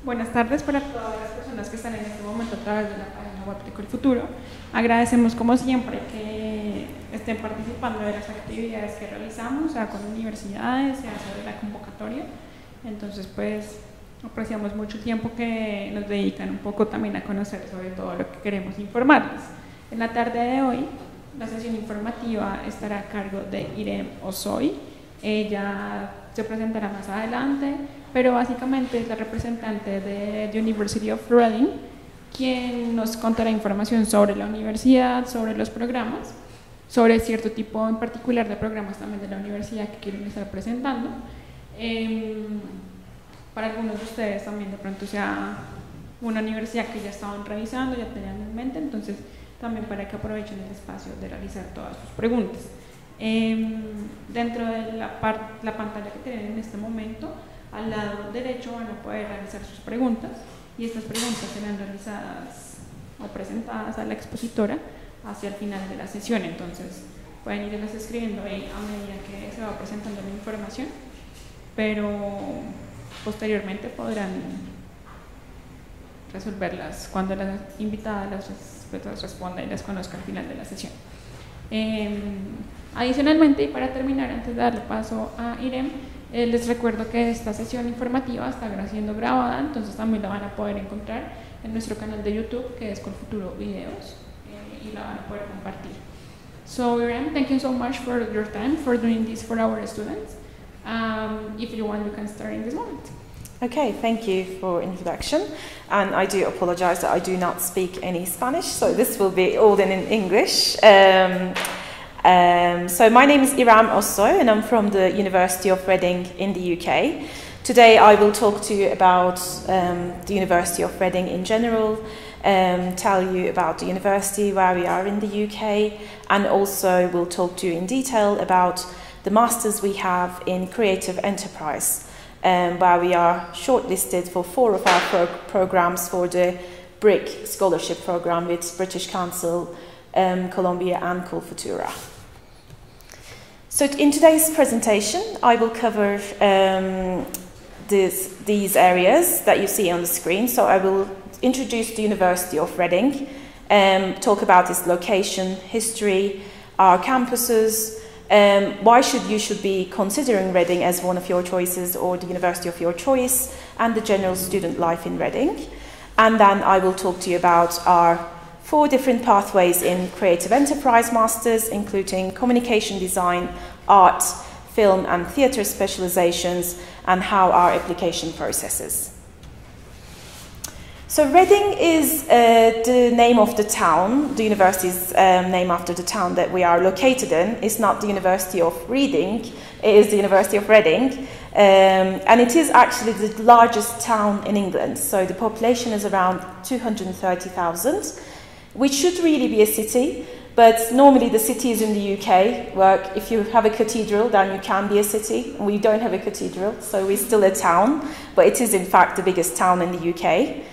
Buenas tardes para todas las personas que están en este momento a través de la página web de COLFUTURO. Agradecemos como siempre que estén participando de las actividades que realizamos, sea con universidades, sea sobre la convocatoria. Entonces, pues, apreciamos mucho el tiempo que nos dedican un poco también a conocer sobre todo lo que queremos informarles. En la tarde de hoy, la sesión informativa estará a cargo de Irem Osoy. Ella se presentará más adelante, pero básicamente es la representante de The University of Reading, quien nos contará información sobre la universidad, sobre los programas, sobre cierto tipo en particular de programas también de la universidad que quieren estar presentando. Para algunos de ustedes también de pronto sea una universidad que ya estaban revisando, ya tenían en mente, entonces también para que aprovechen el espacio de realizar todas sus preguntas. Dentro de la pantalla que tienen en este momento, al lado derecho van a poder realizar sus preguntas y estas preguntas serán realizadas o presentadas a la expositora hacia el final de la sesión. Entonces pueden irlas escribiendo ahí a medida que se va presentando la información, pero posteriormente podrán resolverlas cuando la invitada las responda y las conozca al final de la sesión. Adicionalmente, y para terminar, antes de darle paso a Irem, les recuerdo que esta sesión informativa está siendo grabada, entonces también la van a poder encontrar en nuestro canal de YouTube, que es COLFUTURO Videos, y la van a poder compartir. So, Irem, thank you so much for your time, for doing this for our students. If you want, you can start in this moment. Okay, thank you for introduction, and I do apologize that I do not speak any Spanish, so this will be all in English. So my name is Irem Osoy, and I'm from the University of Reading in the UK. Today I will talk to you about the University of Reading in general, tell you about the university, where we are in the UK, and also we'll talk to you in detail about the masters we have in creative enterprise, where we are shortlisted for 4 of our programs for the BRIC scholarship program with British Council, Columbia and COLFUTURO. So in today's presentation, I will cover these areas that you see on the screen. So I will introduce the University of Reading, talk about its location, history, our campuses, why you should be considering Reading as one of your choices or the university of your choice, and the general student life in Reading. And then I will talk to you about our 4 different pathways in creative enterprise masters, including communication design, art, film and theatre specializations, and how our application processes. So Reading is the name of the town. The university is named after the town that we are located in. It's not the University of Reading, it is the University of Reading. And it is actually the largest town in England. So the population is around 230,000, which should really be a city. But normally the cities in the UK work, if you have a cathedral, then you can be a city. We don't have a cathedral, so we're still a town. But it is in fact the biggest town in the UK.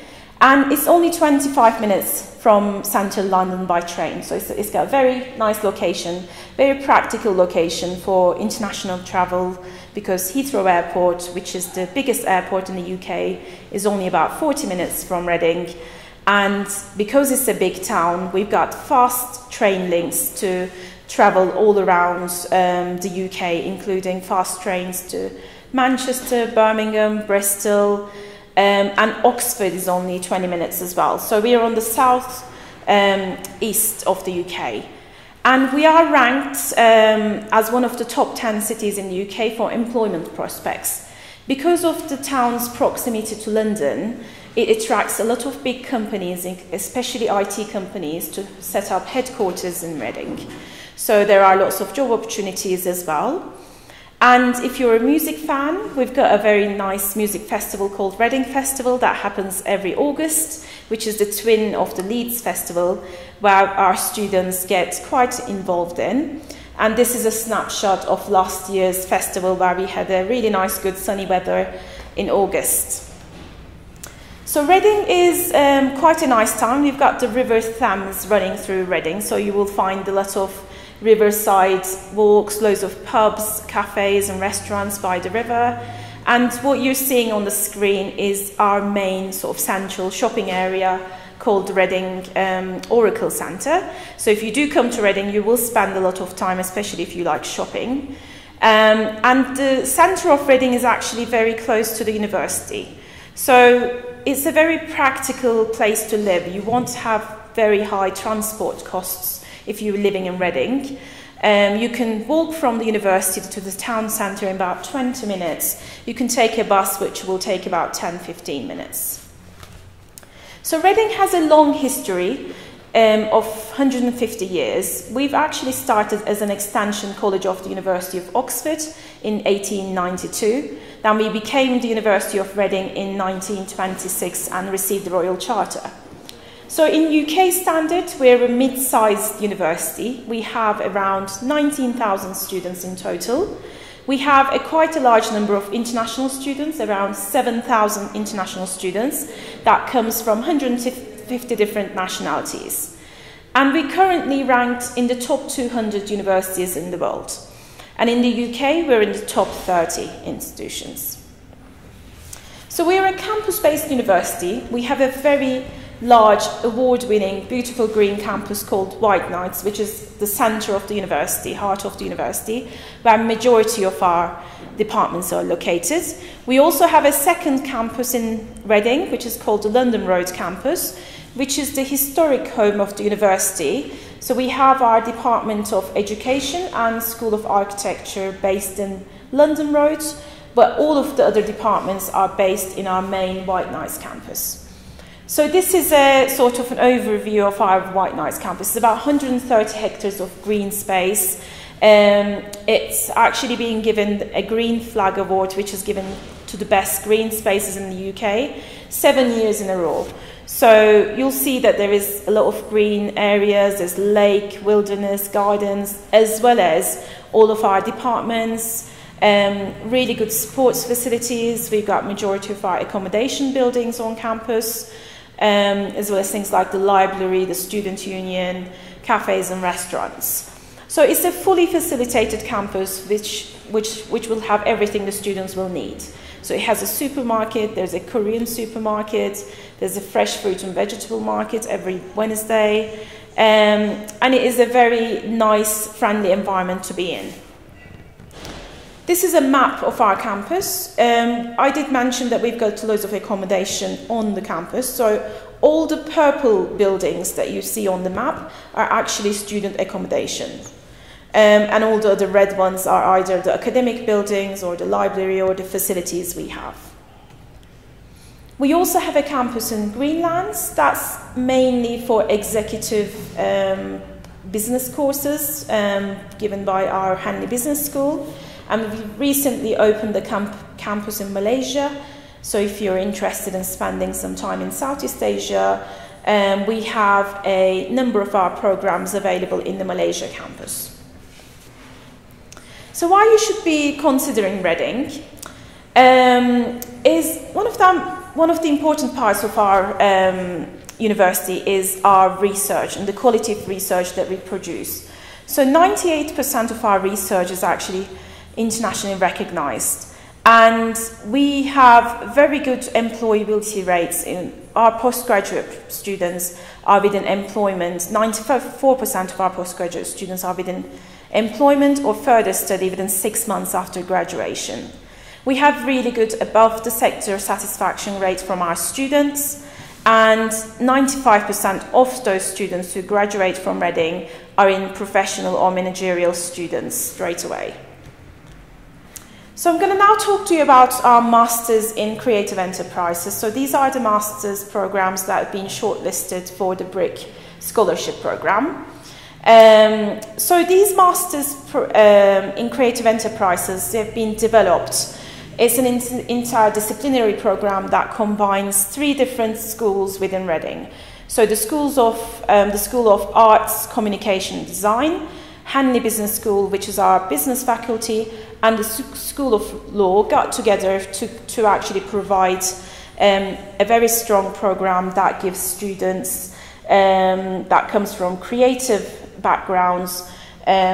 And it's only 25 minutes from central London by train. So it's got a very nice location, very practical location for international travel, because Heathrow Airport, which is the biggest airport in the UK, is only about 40 minutes from Reading. And because it's a big town, we've got fast train links to travel all around the UK, including fast trains to Manchester, Birmingham, Bristol, and Oxford is only 20 minutes as well. So we are on the south east of the UK. And we are ranked as one of the top 10 cities in the UK for employment prospects. Because of the town's proximity to London, it attracts a lot of big companies, especially IT companies, to set up headquarters in Reading. So there are lots of job opportunities as well. And if you're a music fan, we've got a very nice music festival called Reading Festival that happens every August, which is the twin of the Leeds Festival, where our students get quite involved in. And this is a snapshot of last year's festival, where we had a really nice, good sunny weather in August. So Reading is quite a nice town. We've got the River Thames running through Reading, so you will find a lot of riverside walks, loads of pubs, cafes and restaurants by the river. And what you're seeing on the screen is our main sort of central shopping area called Reading Oracle Centre. So if you do come to Reading, you will spend a lot of time, especially if you like shopping. And the centre of Reading is actually very close to the university. So it's a very practical place to live. You won't have very high transport costs if you're living in Reading. You can walk from the university to the town centre in about 20 minutes. You can take a bus, which will take about 10-15 minutes. So Reading has a long history of 150 years. We've actually started as an extension college of the University of Oxford in 1892. Then we became the University of Reading in 1926 and received the Royal Charter. So in UK standard, we're a mid-sized university. We have around 19,000 students in total. We have quite a large number of international students, around 7,000 international students. That comes from 150 different nationalities. And we're currently ranked in the top 200 universities in the world. And in the UK, we're in the top 30 institutions. So we're a campus-based university. We have a very large, award-winning, beautiful green campus called White Knights, which is the centre of the university, heart of the university, where the majority of our departments are located. We also have a second campus in Reading, which is called the London Road campus, which is the historic home of the university. So we have our Department of Education and School of Architecture based in London Road, but all of the other departments are based in our main White Knights campus. So this is a sort of an overview of our White Knights campus. It's about 130 hectares of green space. It's actually being given a Green Flag Award, which is given to the best green spaces in the UK, 7 years in a row. So you'll see that there is a lot of green areas, there's lake, wilderness, gardens, as well as all of our departments, really good sports facilities. We've got majority of our accommodation buildings on campus, as well as things like the library, the student union, cafes and restaurants. So it's a fully facilitated campus which will have everything the students will need. So it has a supermarket, there's a Korean supermarket, there's a fresh fruit and vegetable market every Wednesday, and it is a very nice, friendly environment to be in. This is a map of our campus. I did mention that we've got loads of accommodation on the campus. So all the purple buildings that you see on the map are actually student accommodation. And all the other red ones are either the academic buildings or the library or the facilities we have. We also have a campus in Greenlands. That's mainly for executive business courses given by our Hanley Business School. And we recently opened the campus in Malaysia. So if you're interested in spending some time in Southeast Asia, we have a number of our programs available in the Malaysia campus. So why you should be considering Reading is one of the important parts of our university is our research and the quality of research that we produce. So 98% of our research is actually internationally recognized, and we have very good employability rates. In our postgraduate students are within employment. 94% of our postgraduate students are within employment or further study within 6 months after graduation. We have really good above the sector satisfaction rates from our students, and 95% of those students who graduate from Reading are in professional or managerial students straight away. So I'm going to now talk to you about our Masters in Creative Enterprises. So these are the Masters programs that have been shortlisted for the BRIC Scholarship Program. So these Masters in Creative Enterprises, they've been developed. It's an interdisciplinary program that combines 3 different schools within Reading. So the School of Arts, Communication and Design, Hanley Business School, which is our business faculty, and the School of Law got together to actually provide a very strong program that gives students that comes from creative backgrounds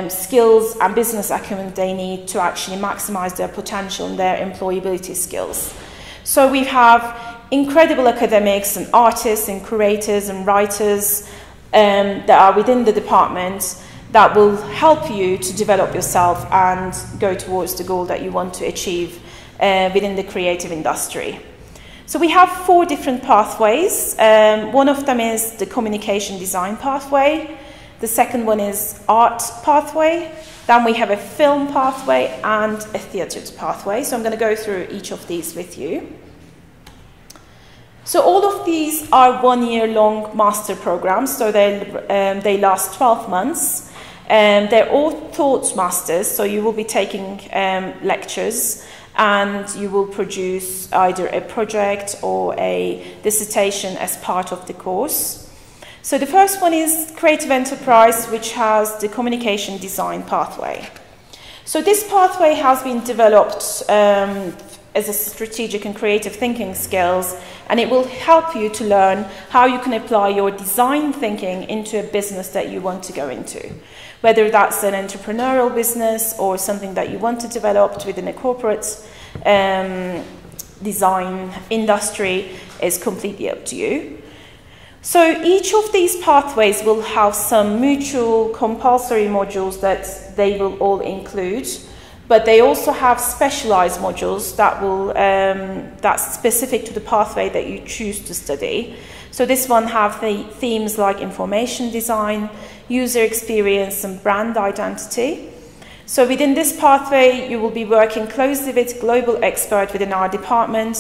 skills and business acumen they need to actually maximize their potential and their employability skills. So we have incredible academics and artists and curators and writers that are within the department that will help you to develop yourself and go towards the goal that you want to achieve within the creative industry. So we have 4 different pathways. One of them is the communication design pathway. The second one is art pathway. Then we have a film pathway and a theatre pathway. So I'm going to go through each of these with you. So all of these are 1-year-long master programs. So they last 12 months. They're all thought masters. So you will be taking lectures and you will produce either a project or a dissertation as part of the course. So the first one is Creative Enterprise, which has the communication design pathway. So this pathway has been developed as a strategic and creative thinking skills, and it will help you to learn how you can apply your design thinking into a business that you want to go into. Whether that's an entrepreneurial business or something that you want to develop within a corporate design industry is completely up to you. So each of these pathways will have some mutual compulsory modules that they will all include, but they also have specialized modules that will that's specific to the pathway that you choose to study. So this one have the themes like information design, user experience, and brand identity. So within this pathway, you will be working closely with global experts within our department.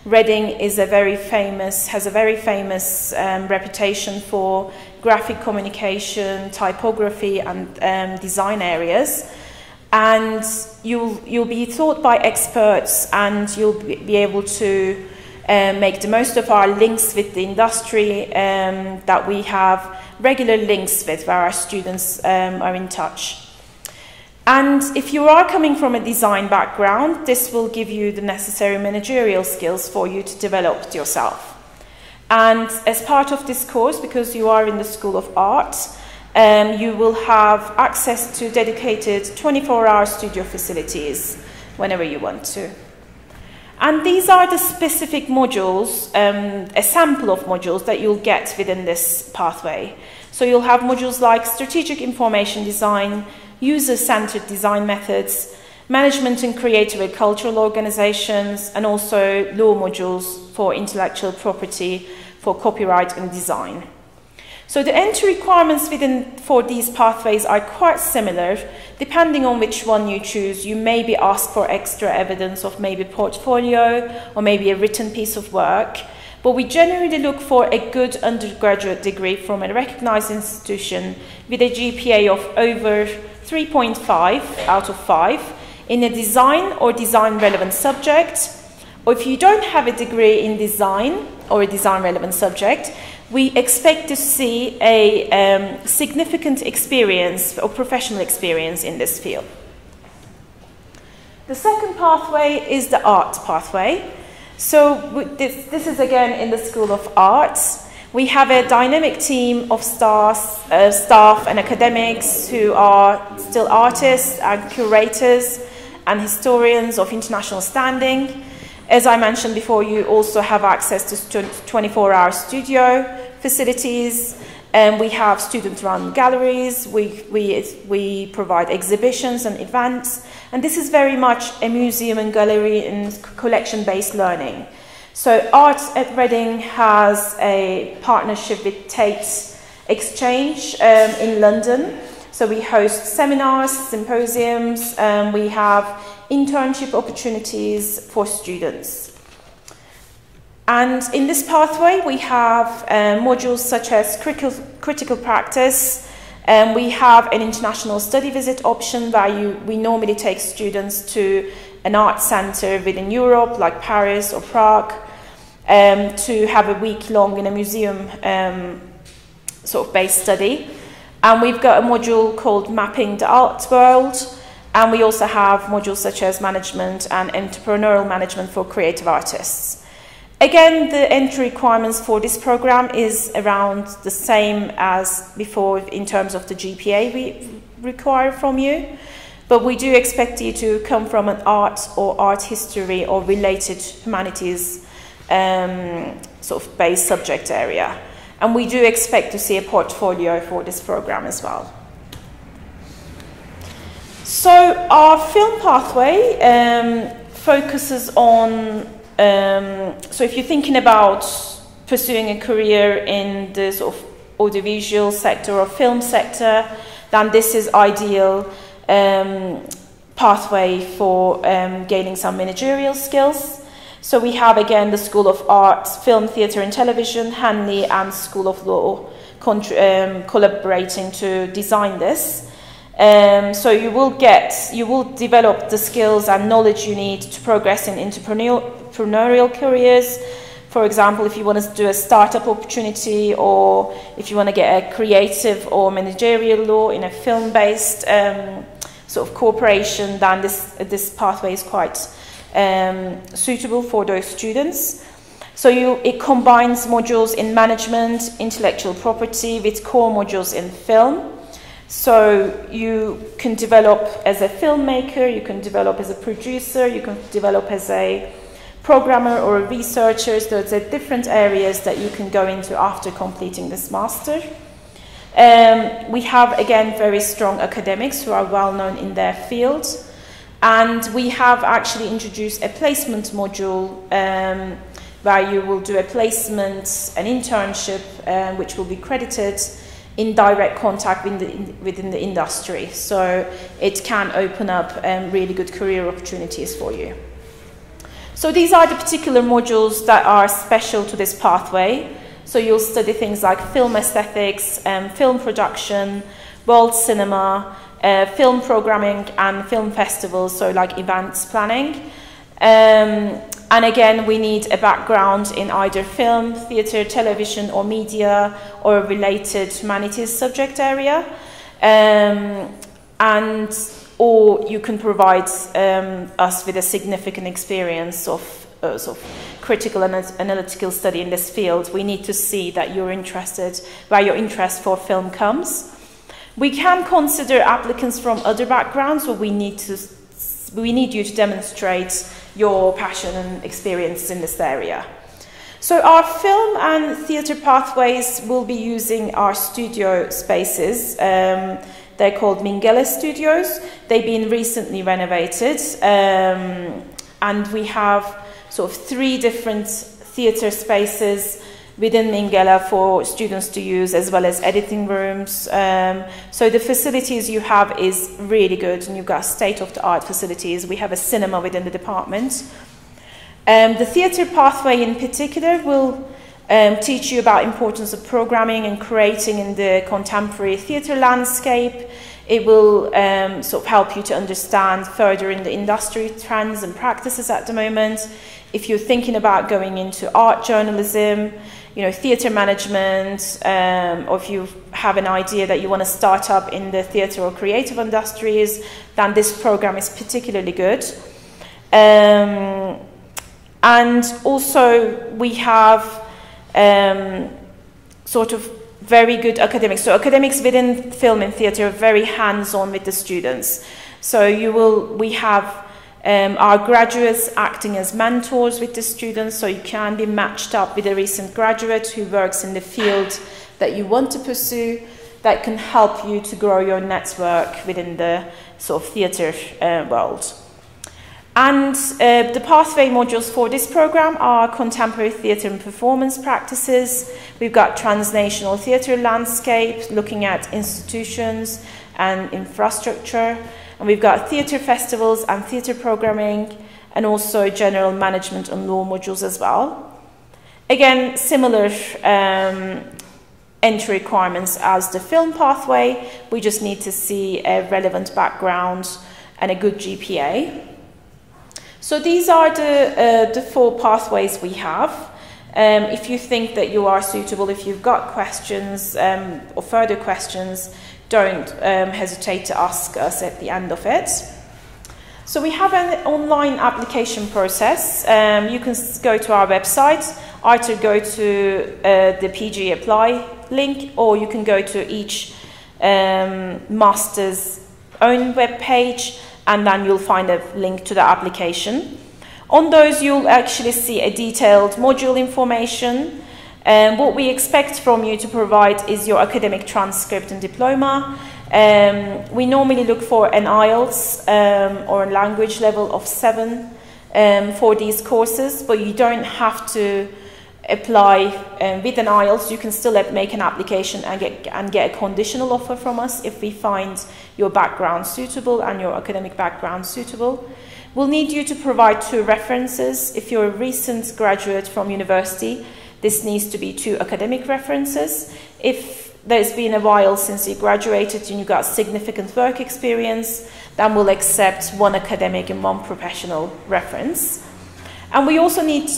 Reading is has a very famous reputation for graphic communication, typography, and design areas. And you'll be taught by experts, and you'll be able to make the most of our links with the industry that we have regular links with, where our students are in touch. And if you are coming from a design background, this will give you the necessary managerial skills for you to develop yourself. And as part of this course, because you are in the School of Art, you will have access to dedicated 24-hour studio facilities whenever you want to. And these are the specific modules, a sample of modules that you'll get within this pathway. So you'll have modules like strategic information design, user-centered design methods, management and creative and cultural organizations, and also law modules for intellectual property, for copyright and design. So the entry requirements for these pathways are quite similar. Depending on which one you choose, you may be asked for extra evidence of maybe portfolio or maybe a written piece of work. But we generally look for a good undergraduate degree from a recognized institution with a GPA of over 3.5 out of 5 in a design or design relevant subject. Or if you don't have a degree in design or a design relevant subject, we expect to see a significant experience or professional experience in this field. The second pathway is the art pathway. So this is again in the School of Arts. We have a dynamic team of staff and academics who are still artists and curators and historians of international standing. As I mentioned before, you also have access to 24-hour studio facilities, and we have student-run galleries. We provide exhibitions and events, and this is very much a museum and gallery and collection-based learning. So Art at Reading has a partnership with Tate Exchange in London. So we host seminars, symposiums, we have internship opportunities for students. And in this pathway, we have modules such as critical practice, and we have an international study visit option where we normally take students to an art center within Europe, like Paris or Prague, to have a week long in a museum sort of based study. And we've got a module called Mapping the Art World, and we also have modules such as management and entrepreneurial management for creative artists. Again, the entry requirements for this program is around the same as before in terms of the GPA require from you. But we do expect you to come from an art or art history or related humanities sort of based subject area. And we do expect to see a portfolio for this program as well. So our film pathway focuses on, so if you're thinking about pursuing a career in the sort of audiovisual sector or film sector, then this is ideal pathway for gaining some managerial skills. So we have again the School of Arts, Film, Theatre and Television, Hanley and School of Law collaborating to design this. So you will develop the skills and knowledge you need to progress in entrepreneurial careers. For example, if you want to do a startup opportunity, or if you want to get a creative or managerial law in a film-based sort of corporation, then this pathway is quite suitable for those students. So it combines modules in management, intellectual property with core modules in film. So you can develop as a filmmaker, you can develop as a producer, you can develop as a programmer or a researcher. So there are different areas that you can go into after completing this master. We have, again, very strong academics who are well known in their field. And we have actually introduced a placement module where you will do a placement, an internship, which will be credited in direct contact within the industry. So it can open up really good career opportunities for you. So these are the particular modules that are special to this pathway. So you'll study things like film aesthetics, film production, world cinema, film programming and film festivals, so like events planning. And again, we need a background in either film, theatre, television or media or a related humanities subject area. Or you can provide us with a significant experience of sort of critical and analytical study in this field. We need to see that you're interested, where your interest for film comes. We can consider applicants from other backgrounds, but we need you to demonstrate your passion and experience in this area. So our film and theatre pathways will be using our studio spaces. They're called Minghella Studios. They've been recently renovated, and we have sort of 3 different theatre spaces within Minghella for students to use, as well as editing rooms. So the facilities you have is really good, and you've got state-of-the-art facilities. We have a cinema within the department. The theatre pathway in particular will teach you about importance of programming and creating in the contemporary theatre landscape. It will sort of help you to understand further in the industry trends and practices at the moment. If you're thinking about going into art journalism, theatre management, or if you have an idea that you want to start up in the theatre or creative industries, then this program is particularly good. And also we have sort of very good academics. So academics within film and theatre are very hands-on with the students. So we have our graduates acting as mentors with the students, so you can be matched up with a recent graduate who works in the field that you want to pursue, that can help you to grow your network within the sort of theatre world. And the pathway modules for this program are contemporary theatre and performance practices. We've got transnational theatre landscape, looking at institutions and infrastructure. And we've got theatre festivals and theatre programming, and also general management and law modules as well. Again, similar entry requirements as the film pathway. We just need to see a relevant background and a good GPA. So these are the 4 pathways we have. If you think that you are suitable, if you've got questions or further questions, don't hesitate to ask us at the end of it. So we have an online application process. You can go to our website, either go to the PG Apply link, or you can go to each master's own web page, and then you'll find a link to the application. On those, you'll actually see a detailed module information. What we expect from you to provide is your academic transcript and diploma. We normally look for an IELTS or a language level of 7 for these courses, but you don't have to apply with an IELTS. You can still make an application and get a conditional offer from us if we find your background suitable and your academic background suitable. We'll need you to provide 2 references. If you're a recent graduate from university, this needs to be 2 academic references. If there's been a while since you graduated and you got significant work experience, then we'll accept 1 academic and 1 professional reference. And we also need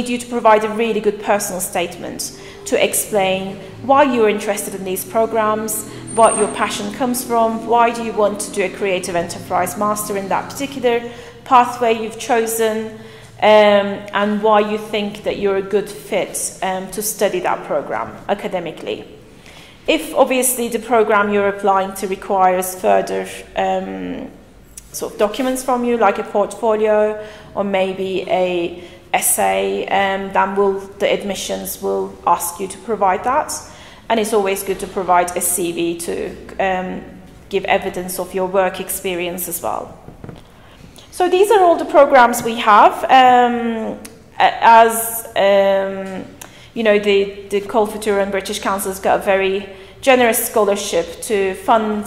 you to provide a really good personal statement to explain why you're interested in these programs, what your passion comes from, why do you want to do a creative enterprise master in that particular pathway you've chosen, and why you think that you're a good fit to study that program academically. If obviously the program you're applying to requires further sort of documents from you, like a portfolio or maybe a essay, then the admissions will ask you to provide that. And it's always good to provide a CV to give evidence of your work experience as well. So these are all the programs we have. You know, the COLFUTURO and British Council has got a very generous scholarship to fund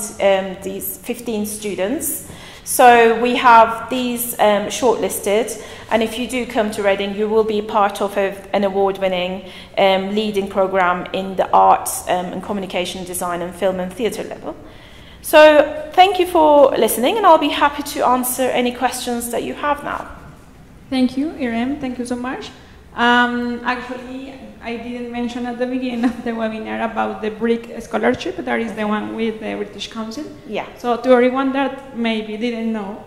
these 15 students. So we have these shortlisted, and if you do come to Reading, you will be part of an award-winning leading program in the arts and communication design and film and theatre level. So thank you for listening, and I'll be happy to answer any questions that you have now. Thank you, Irem. Thank you so much. Actually, I didn't mention at the beginning of the webinar about the BRIC scholarship. That is the one with the British Council. Yeah. So to everyone that maybe didn't know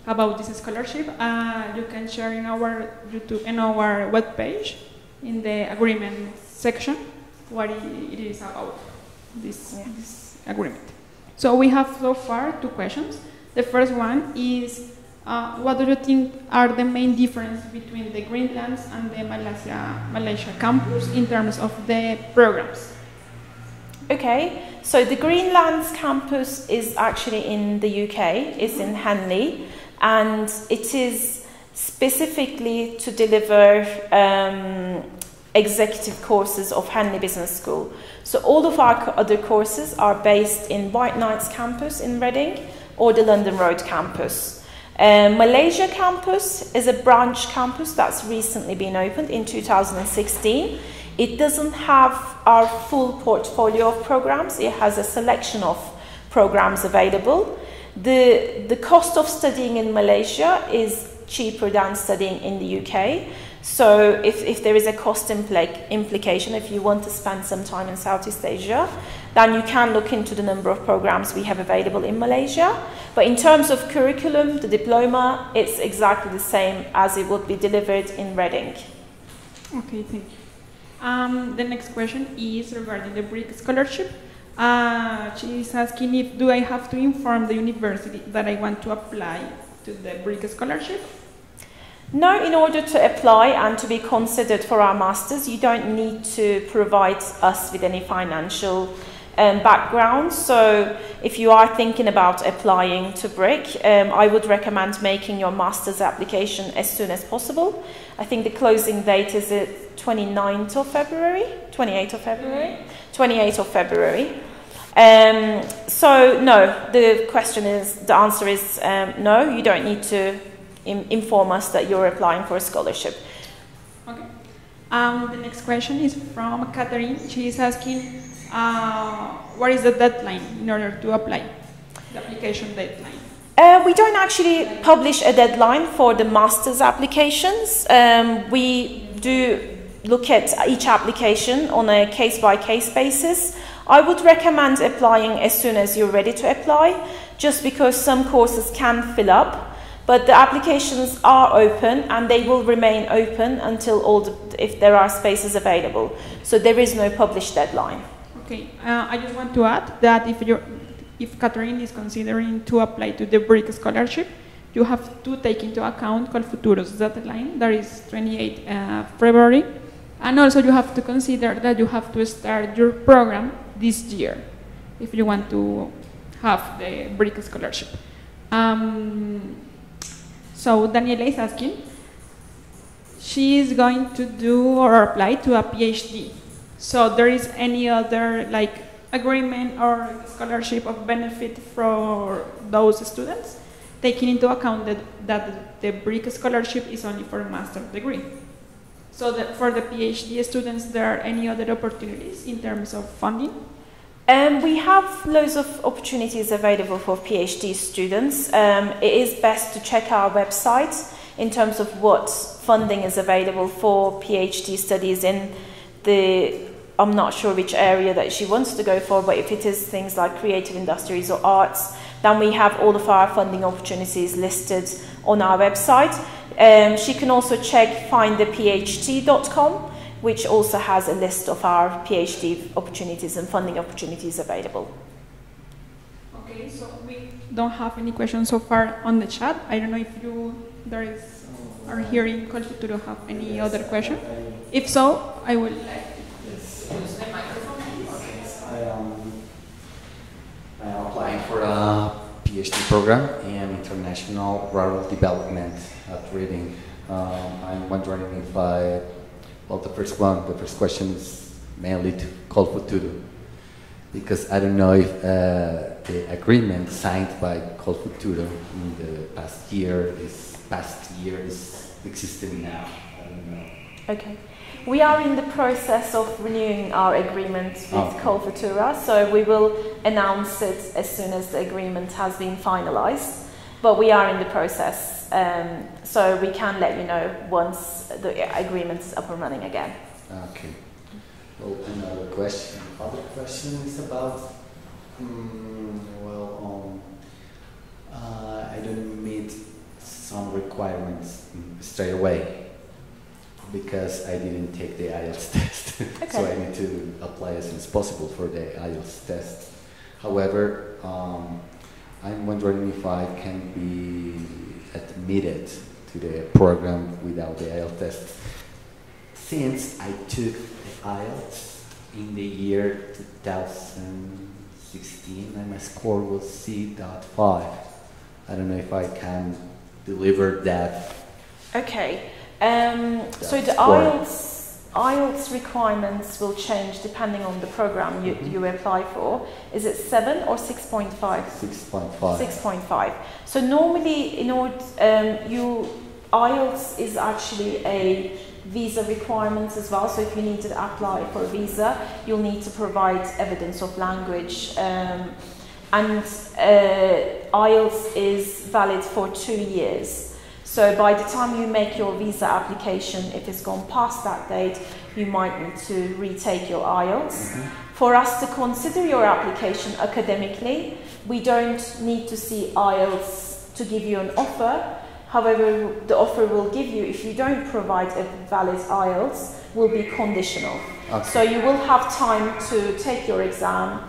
about this scholarship, you can share in our YouTube and our webpage in the agreement section what it is about this agreement. So we have so far 2 questions. The first one is, what do you think are the main differences between the Greenlands and the Malaysia campus in terms of the programs? Okay, so the Greenlands campus is actually in the UK, it's in Henley, and it is specifically to deliver executive courses of Henley Business School. So all of our other courses are based in White Knights campus in Reading or the London Road campus. Malaysia campus is a branch campus that's recently been opened in 2016. It doesn't have our full portfolio of programs. It has a selection of programs available. The cost of studying in Malaysia is cheaper than studying in the UK. So if there is a cost implication, if you want to spend some time in Southeast Asia, then you can look into the number of programs we have available in Malaysia. But in terms of curriculum, the diploma, it's exactly the same as it would be delivered in Reading. Okay, thank you. The next question is regarding the BRIC scholarship. She is asking if do I have to inform the university that I want to apply to the BRIC scholarship? No, in order to apply and to be considered for our masters, you don't need to provide us with any financial background. So if you are thinking about applying to BRIC, I would recommend making your master's application as soon as possible. I think the closing date is the 28th of February. So no, the answer is no, you don't need to inform us that you're applying for a scholarship. Okay. The next question is from Catherine. She is asking, what is the deadline in order to apply? The application deadline. We don't actually publish a deadline for the master's applications. We do look at each application on a case-by-case basis. I would recommend applying as soon as you're ready to apply, just because some courses can fill up. But the applications are open and they will remain open until if there are spaces available. So there is no published deadline. Okay. Okay, I just want to add that if Catherine is considering to apply to the BRIC scholarship, you have to take into account COLFUTURO's deadline, that is 28 February, and also you have to consider that you have to start your program this year if you want to have the BRIC scholarship. So Daniela is asking, she is going to do or apply to a PhD. So there is any other like agreement or scholarship of benefit for those students, taking into account that the BRIC scholarship is only for a master's degree. So that for the PhD students, there are any other opportunities in terms of funding? We have loads of opportunities available for PhD students. It is best to check our website in terms of what funding is available for PhD studies in I'm not sure which area that she wants to go for, but if it is things like creative industries or arts, then we have all of our funding opportunities listed on our website. She can also check findthephd.com, which also has a list of our PhD opportunities and funding opportunities available. Okay, so we don't have any questions so far on the chat. I don't know if are here in COLFUTURO have any other question. If so, I will use the microphone. I am applying for a PhD program in international rural development at Reading. I'm wondering if the first question is mainly to COLFUTURO, because I don't know if the agreement signed by COLFUTURO in the past year is existing now. I don't know. Okay. We are in the process of renewing our agreement with COLFUTURO, so we will announce it as soon as the agreement has been finalized. But we are in the process, so we can let you know once the agreement is up and running again. Okay. Well, another question. Other question is about, I don't meet some requirements straight away because I didn't take the IELTS test. Okay. So I need to apply as soon as possible for the IELTS test. However, I'm wondering if I can be admitted to the program without the IELTS test. Since I took the IELTS in the year 2016 and my score was C.5. I don't know if I can deliver that. Okay. So the IELTS requirements will change depending on the program you apply for. Is it 7 or 6.5? 6.5. 6.5. So normally, IELTS is actually a visa requirement as well. So if you need to apply for a visa, you'll need to provide evidence of language. And IELTS is valid for 2 years. So by the time you make your visa application, if it's gone past that date, you might need to retake your IELTS. Mm-hmm. For us to consider your application academically, we don't need to see IELTS to give you an offer. However, the offer we'll give you, if you don't provide a valid IELTS, will be conditional. Okay. So you will have time to take your exam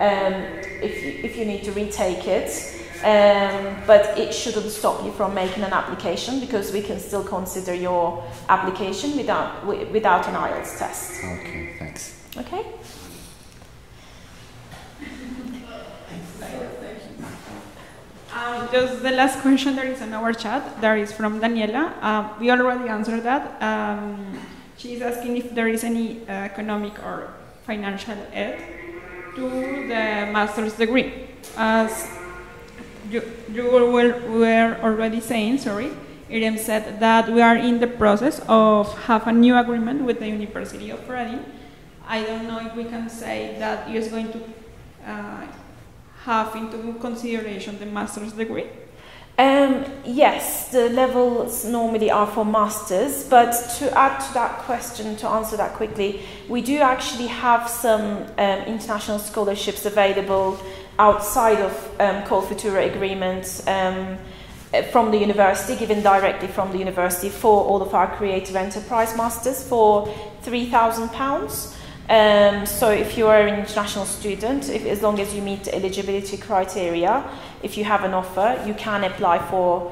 if you need to retake it. But it shouldn't stop you from making an application, because we can still consider your application without an IELTS test. Okay, thanks. Okay. Just the last question there is in our chat. That is from Daniela. We already answered that. She's asking if there is any economic or financial aid to the master's degree. As you were already saying, Irem said that we are in the process of have a new agreement with the University of Reading. I don't know if we can say that it is going to have into consideration the master's degree. Yes, the levels normally are for masters, but to add to that question, to answer that quickly, we do actually have some international scholarships available outside of COLFUTURO agreements from the university, given directly from the university for all of our creative enterprise masters for £3,000. So if you are an international student, as long as you meet the eligibility criteria, if you have an offer, you can apply for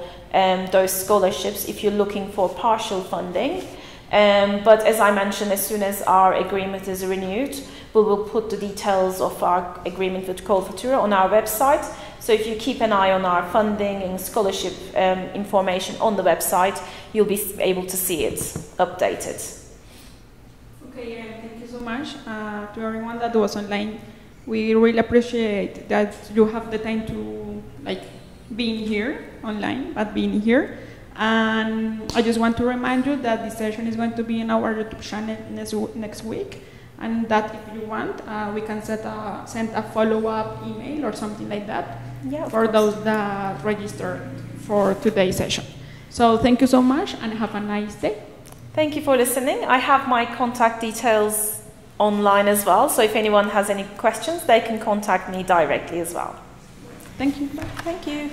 those scholarships if you're looking for partial funding. But as I mentioned, as soon as our agreement is renewed, we will put the details of our agreement with COLFUTURO on our website. So if you keep an eye on our funding and scholarship information on the website, you'll be able to see it updated. Okay, thank you so much to everyone that was online. We really appreciate that you have the time to being here online, but being here. And I just want to remind you that this session is going to be in our YouTube channel next week, and that if you want, we can send a follow-up email or something like that for those that registered for today's session. So thank you so much and have a nice day. Thank you for listening. I have my contact details online as well, so if anyone has any questions, they can contact me directly as well. Thank you. Thank you.